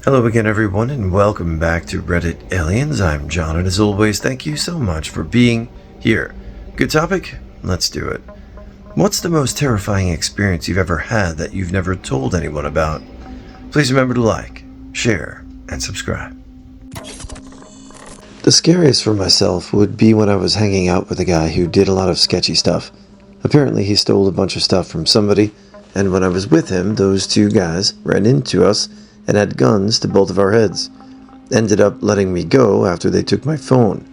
Hello again, everyone, and welcome back to Reddit Aliens. I'm John, and as always, thank you so much for being here. Good topic? Let's do it. What's the most terrifying experience you've ever had that you've never told anyone about? Please remember to like, share, and subscribe. The scariest for myself would be when I was hanging out with a guy who did a lot of sketchy stuff. Apparently, he stole a bunch of stuff from somebody, and when I was with him, those two guys ran into us and had guns to both of our heads. Ended up letting me go after they took my phone.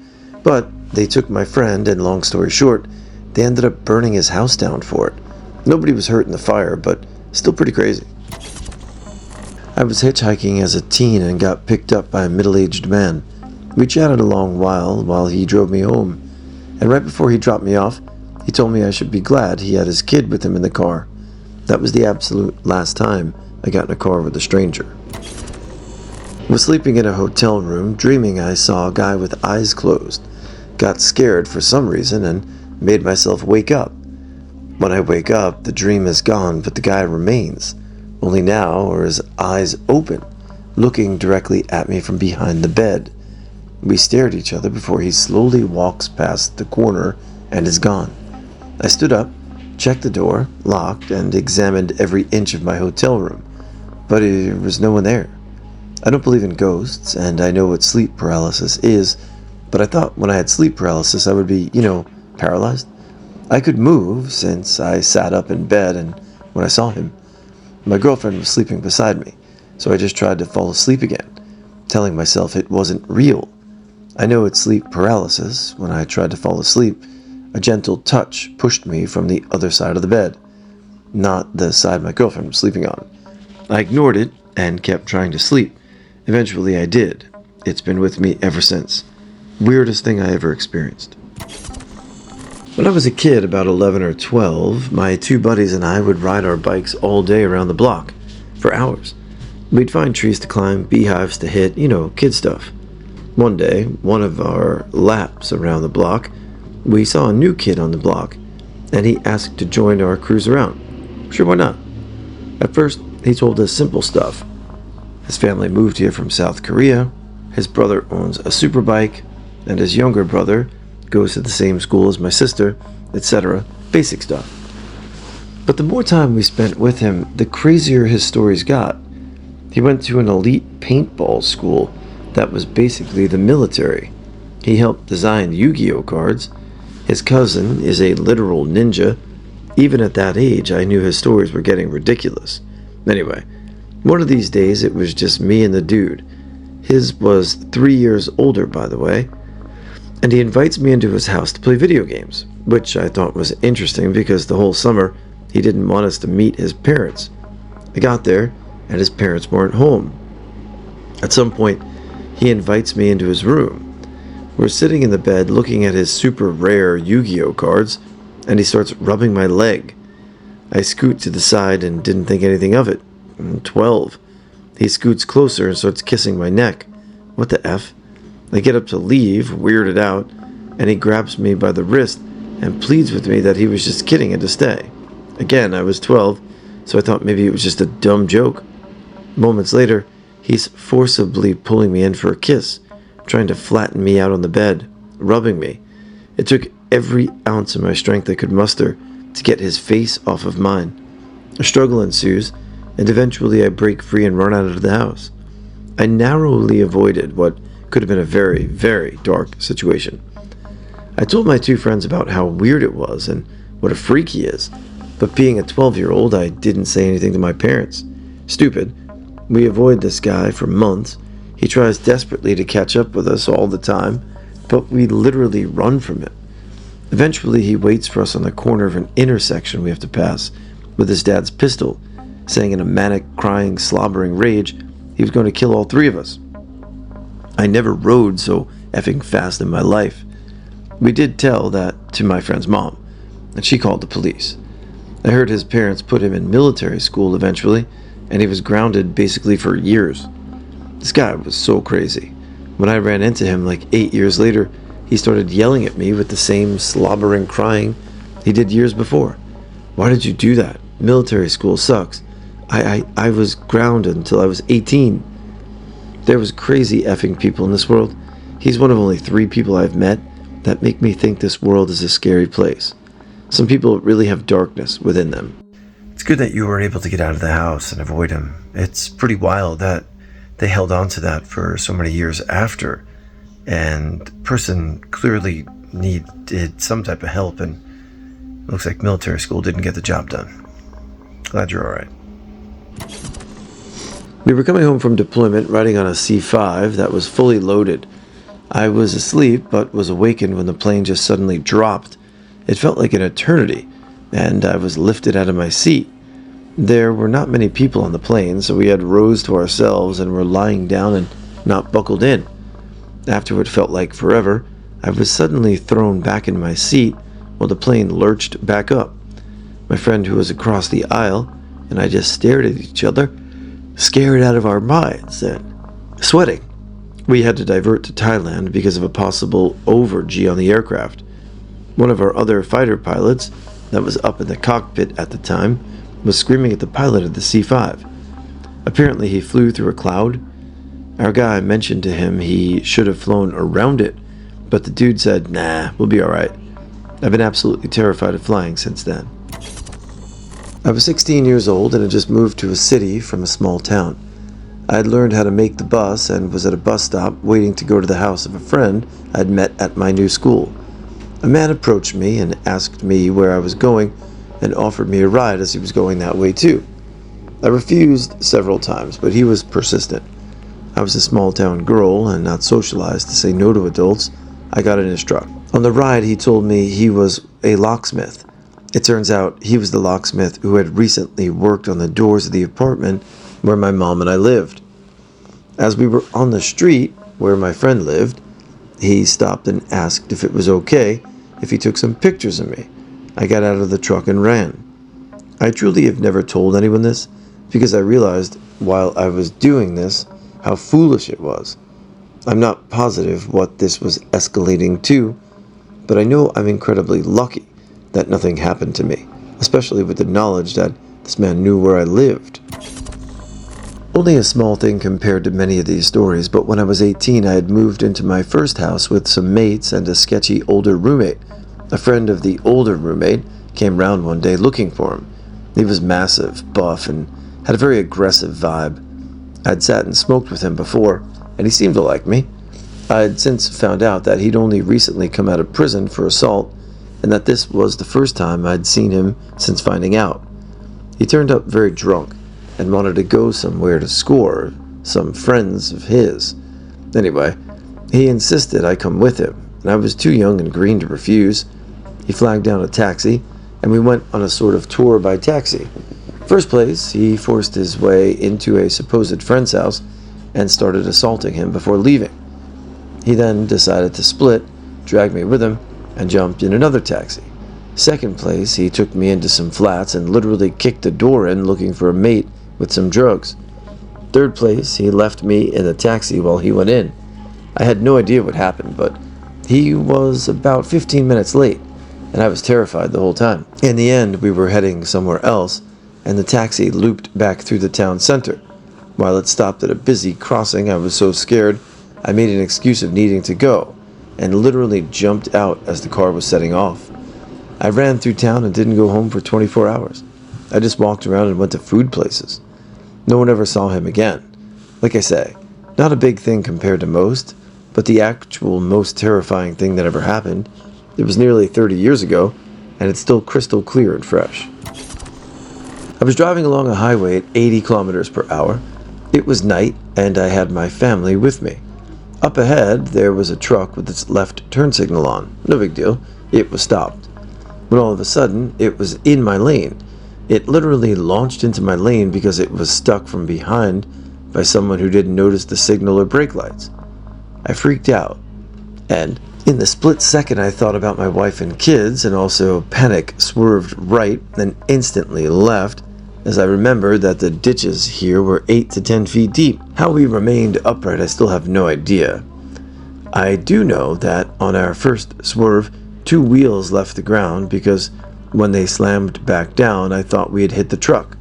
But they took my friend, and long story short, they ended up burning his house down for it. Nobody was hurt in the fire, but still pretty crazy. I was hitchhiking as a teen and got picked up by a middle-aged man. We chatted a long while he drove me home. And right before he dropped me off, he told me I should be glad he had his kid with him in the car. That was the absolute last time I got in a car with a stranger. I was sleeping in a hotel room, dreaming I saw a guy with eyes closed. Got scared for some reason and made myself wake up. When I wake up, the dream is gone, but the guy remains. Only now are his eyes open, looking directly at me from behind the bed. We stare at each other before he slowly walks past the corner and is gone. I stood up, checked the door, locked, and examined every inch of my hotel room, but there was no one there. I don't believe in ghosts, and I know what sleep paralysis is, but I thought when I had sleep paralysis I would be, paralyzed. I could move since I sat up in bed, and when I saw him, my girlfriend was sleeping beside me, so I just tried to fall asleep again, telling myself it wasn't real. I know it's sleep paralysis. When I tried to fall asleep, a gentle touch pushed me from the other side of the bed, not the side my girlfriend was sleeping on. I ignored it and kept trying to sleep. Eventually I did. It's been with me ever since. Weirdest thing I ever experienced. When I was a kid, about 11 or 12, my two buddies and I would ride our bikes all day around the block, for hours. We'd find trees to climb, beehives to hit, kid stuff. One day, one of our laps around the block, we saw a new kid on the block, and he asked to join our cruise around. Sure, why not? At first, he told us simple stuff. His family moved here from South Korea, his brother owns a superbike, and his younger brother goes to the same school as my sister, etc. Basic stuff. But the more time we spent with him, the crazier his stories got. He went to an elite paintball school that was basically the military. He helped design Yu-Gi-Oh cards. His cousin is a literal ninja. Even at that age, I knew his stories were getting ridiculous. Anyway, one of these days it was just me and the dude. His was 3 years older, by the way, and he invites me into his house to play video games, which I thought was interesting because the whole summer he didn't want us to meet his parents. I got there, and his parents weren't home. At some point, he invites me into his room. We're sitting in the bed looking at his super rare Yu-Gi-Oh cards, and he starts rubbing my leg. I scoot to the side and didn't think anything of it. I'm 12. He scoots closer and starts kissing my neck. What the F? I get up to leave, weirded out, and he grabs me by the wrist and pleads with me that he was just kidding and to stay. Again, I was 12, so I thought maybe it was just a dumb joke. Moments later, he's forcibly pulling me in for a kiss, trying to flatten me out on the bed, rubbing me. It took every ounce of my strength I could muster to get his face off of mine. A struggle ensues, and eventually I break free and run out of the house. I narrowly avoided what could have been a very, very dark situation. I told my two friends about how weird it was and what a freak he is, but being a 12-year-old, I didn't say anything to my parents. Stupid. We avoid this guy for months. He tries desperately to catch up with us all the time, but we literally run from him. Eventually, he waits for us on the corner of an intersection we have to pass with his dad's pistol, saying in a manic, crying, slobbering rage he was going to kill all three of us. I never rode so effing fast in my life. We did tell that to my friend's mom, and she called the police. I heard his parents put him in military school eventually, and he was grounded basically for years. This guy was so crazy. When I ran into him like 8 years later, he started yelling at me with the same slobbering crying he did years before. Why did you do that? Military school sucks. I was grounded until I was 18. There was crazy effing people in this world. He's one of only 3 people I've met that make me think this world is a scary place. Some people really have darkness within them. It's good that you were able to get out of the house and avoid him. It's pretty wild that they held on to that for so many years after, and the person clearly needed some type of help, and looks like military school didn't get the job done. Glad you're alright. We were coming home from deployment riding on a C-5 that was fully loaded. I was asleep but was awakened when the plane just suddenly dropped. It felt like an eternity, and I was lifted out of my seat. There were not many people on the plane, so we had rows to ourselves and were lying down and not buckled in. After what felt like forever, I was suddenly thrown back in my seat while the plane lurched back up. My friend who was across the aisle and I just stared at each other, scared out of our minds and sweating. We had to divert to Thailand because of a possible over-G on the aircraft. One of our other fighter pilots that was up in the cockpit at the time was screaming at the pilot of the C-5. Apparently he flew through a cloud. Our guy mentioned to him he should have flown around it, but the dude said, "Nah, we'll be alright." I've been absolutely terrified of flying since then. I was 16 years old and had just moved to a city from a small town. I had learned how to make the bus and was at a bus stop waiting to go to the house of a friend I'd met at my new school. A man approached me and asked me where I was going and offered me a ride as he was going that way too. I refused several times, but he was persistent. I was a small town girl and not socialized to say no to adults. I got in his truck. On the ride, he told me he was a locksmith. It turns out he was the locksmith who had recently worked on the doors of the apartment where my mom and I lived. As we were on the street where my friend lived, he stopped and asked if it was okay if he took some pictures of me. I got out of the truck and ran. I truly have never told anyone this because I realized while I was doing this how foolish it was. I'm not positive what this was escalating to, but I know I'm incredibly lucky that nothing happened to me, especially with the knowledge that this man knew where I lived. Only a small thing compared to many of these stories, but when I was 18 I had moved into my first house with some mates and a sketchy older roommate. A friend of the older roommate came round one day looking for him. He was massive, buff, and had a very aggressive vibe. I'd sat and smoked with him before, and he seemed to like me. I'd since found out that he'd only recently come out of prison for assault, and that this was the first time I'd seen him since finding out. He turned up very drunk and wanted to go somewhere to score some friends of his. Anyway, he insisted I come with him, and I was too young and green to refuse. He flagged down a taxi, and we went on a sort of tour by taxi. First place, he forced his way into a supposed friend's house and started assaulting him before leaving. He then decided to split, dragged me with him, and jumped in another taxi. Second place, he took me into some flats and literally kicked the door in looking for a mate with some drugs. Third place, he left me in the taxi while he went in. I had no idea what happened, but he was about 15 minutes late, and I was terrified the whole time. In the end, we were heading somewhere else, and the taxi looped back through the town center. While it stopped at a busy crossing, I was so scared, I made an excuse of needing to go, and literally jumped out as the car was setting off. I ran through town and didn't go home for 24 hours. I just walked around and went to food places. No one ever saw him again. Like I say, not a big thing compared to most, but the actual most terrifying thing that ever happened. It was nearly 30 years ago, and it's still crystal clear and fresh. I was driving along a highway at 80 kilometers per hour. It was night, and I had my family with me. Up ahead, there was a truck with its left turn signal on. No big deal. It was stopped. When all of a sudden, it was in my lane. It literally launched into my lane because it was stuck from behind by someone who didn't notice the signal or brake lights. I freaked out, and in the split second I thought about my wife and kids, and also panic swerved right and instantly left as I remembered that the ditches here were 8 to 10 feet deep. How we remained upright I still have no idea. I do know that on our first swerve 2 wheels left the ground because when they slammed back down I thought we had hit the truck.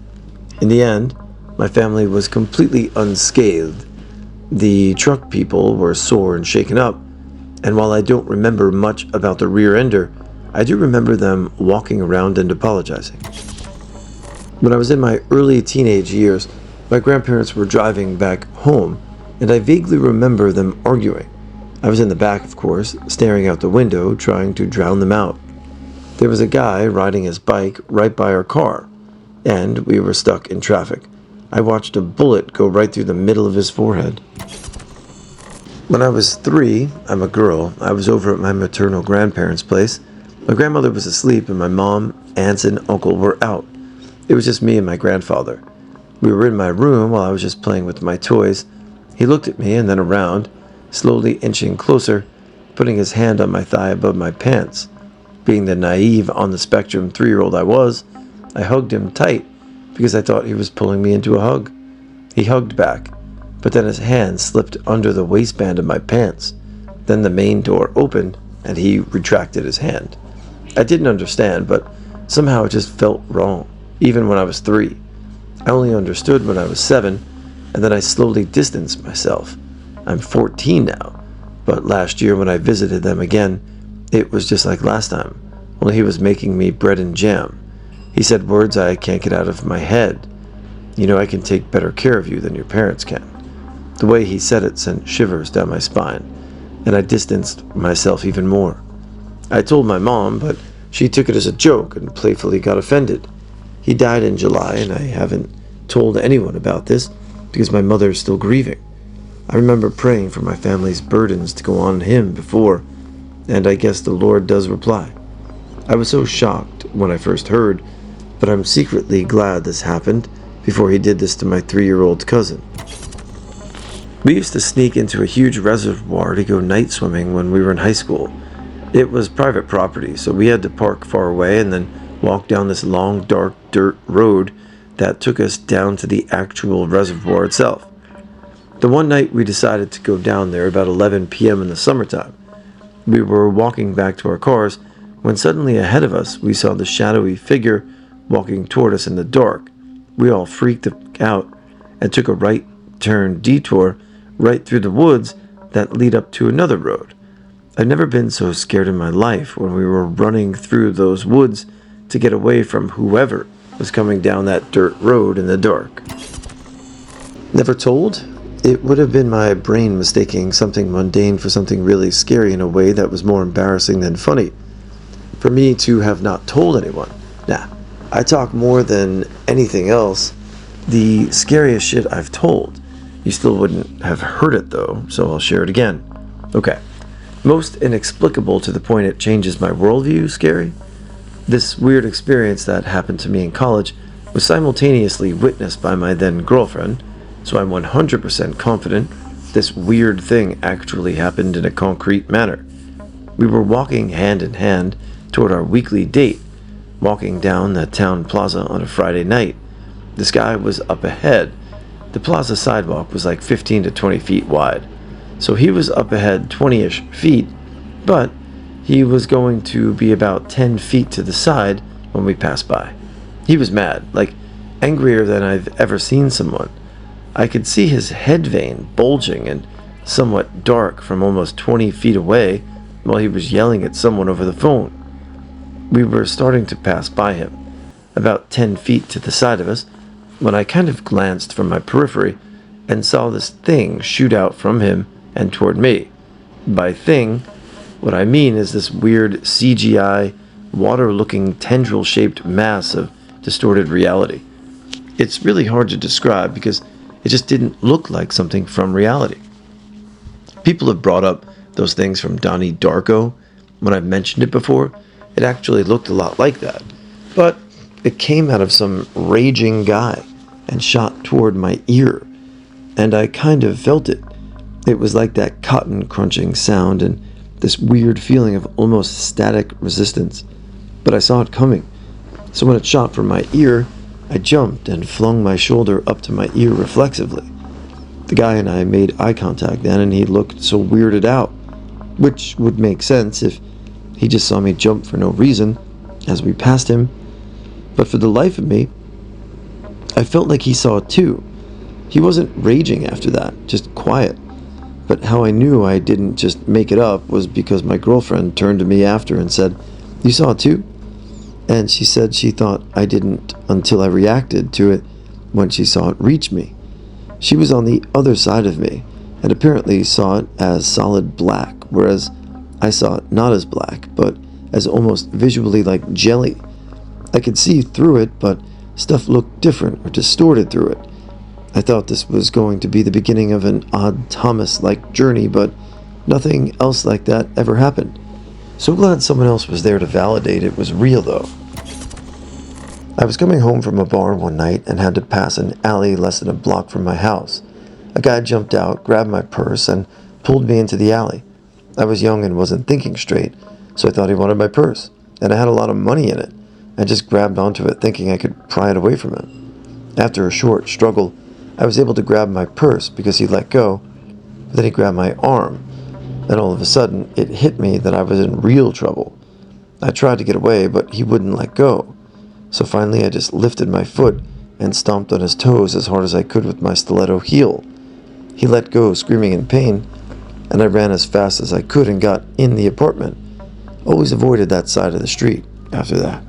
In the end, my family was completely unscathed. The truck people were sore and shaken up, and while I don't remember much about the rear ender, I do remember them walking around and apologizing. When I was in my early teenage years, my grandparents were driving back home, and I vaguely remember them arguing. I was in the back, of course, staring out the window, trying to drown them out. There was a guy riding his bike right by our car, and we were stuck in traffic. I watched a bullet go right through the middle of his forehead. When I was 3, I'm a girl, I was over at my maternal grandparents' place. My grandmother was asleep, and my mom, aunts, and uncle were out. It was just me and my grandfather. We were in my room while I was just playing with my toys. He looked at me and then around, slowly inching closer, putting his hand on my thigh above my pants. Being the naive, on-the-spectrum 3-year-old I was, I hugged him tight because I thought he was pulling me into a hug. He hugged back, but then his hand slipped under the waistband of my pants. Then the main door opened, and he retracted his hand. I didn't understand, but somehow it just felt wrong, even when I was 3. I only understood when I was 7, and then I slowly distanced myself. I'm 14 now, but last year when I visited them again, it was just like last time, only he was making me bread and jam. He said words I can't get out of my head. You know, I can take better care of you than your parents can. The way he said it sent shivers down my spine, and I distanced myself even more. I told my mom, but she took it as a joke and playfully got offended. He died in July, and I haven't told anyone about this because my mother is still grieving. I remember praying for my family's burdens to go on him before, and I guess the Lord does reply. I was so shocked when I first heard, but I'm secretly glad this happened before he did this to my 3-year-old cousin. We used to sneak into a huge reservoir to go night swimming when we were in high school. It was private property, so we had to park far away and then walk down this long, dark dirt road that took us down to the actual reservoir itself. The one night we decided to go down there about 11 p.m. in the summertime. We were walking back to our cars when suddenly ahead of us we saw the shadowy figure walking toward us in the dark. We all freaked out and took a right turn detour right through the woods that lead up to another road. I've never been so scared in my life when we were running through those woods to get away from whoever was coming down that dirt road in the dark. Never told? It would have been my brain mistaking something mundane for something really scary in a way that was more embarrassing than funny. For me to have not told anyone. Nah, I talk more than anything else. The scariest shit I've told. You still wouldn't have heard it though, so I'll share it again. Okay. Most inexplicable to the point it changes my worldview scary? This weird experience that happened to me in college was simultaneously witnessed by my then girlfriend, so I'm 100% confident this weird thing actually happened in a concrete manner. We were walking hand in hand toward our weekly date, walking down the town plaza on a Friday night. This guy was up ahead. The plaza sidewalk was like 15 to 20 feet wide, so he was up ahead 20-ish feet, but he was going to be about 10 feet to the side when we passed by. He was mad, like angrier than I've ever seen someone. I could see his head vein bulging and somewhat dark from almost 20 feet away while he was yelling at someone over the phone. We were starting to pass by him, about 10 feet to the side of us, when I kind of glanced from my periphery and saw this thing shoot out from him and toward me. By thing, what I mean is this weird CGI, water-looking tendril-shaped mass of distorted reality. It's really hard to describe because it just didn't look like something from reality. People have brought up those things from Donnie Darko. When I've mentioned it before, it actually looked a lot like that. But it came out of some raging guy and shot toward my ear, and I kind of felt it. It was like that cotton crunching sound and this weird feeling of almost static resistance. But I saw it coming. So when it shot from my ear, I jumped and flung my shoulder up to my ear reflexively. The guy and I made eye contact then, and he looked so weirded out, which would make sense if he just saw me jump for no reason as we passed him. But for the life of me, I felt like he saw it too. He wasn't raging after that, just quiet. But how I knew I didn't just make it up was because my girlfriend turned to me after and said, "You saw it too?" And she said she thought I didn't until I reacted to it when she saw it reach me. She was on the other side of me and apparently saw it as solid black, whereas I saw it not as black, but as almost visually like jelly. I could see through it, but stuff looked different or distorted through it. I thought this was going to be the beginning of an odd Thomas-like journey, but nothing else like that ever happened. So glad someone else was there to validate it was real, though. I was coming home from a bar one night and had to pass an alley less than a block from my house. A guy jumped out, grabbed my purse, and pulled me into the alley. I was young and wasn't thinking straight, so I thought he wanted my purse, and I had a lot of money in it. I just grabbed onto it thinking I could pry it away from him. After a short struggle, I was able to grab my purse because he let go, but then he grabbed my arm, and all of a sudden it hit me that I was in real trouble. I tried to get away, but he wouldn't let go. So finally I just lifted my foot and stomped on his toes as hard as I could with my stiletto heel. He let go, screaming in pain, and I ran as fast as I could and got in the apartment. Always avoided that side of the street after that.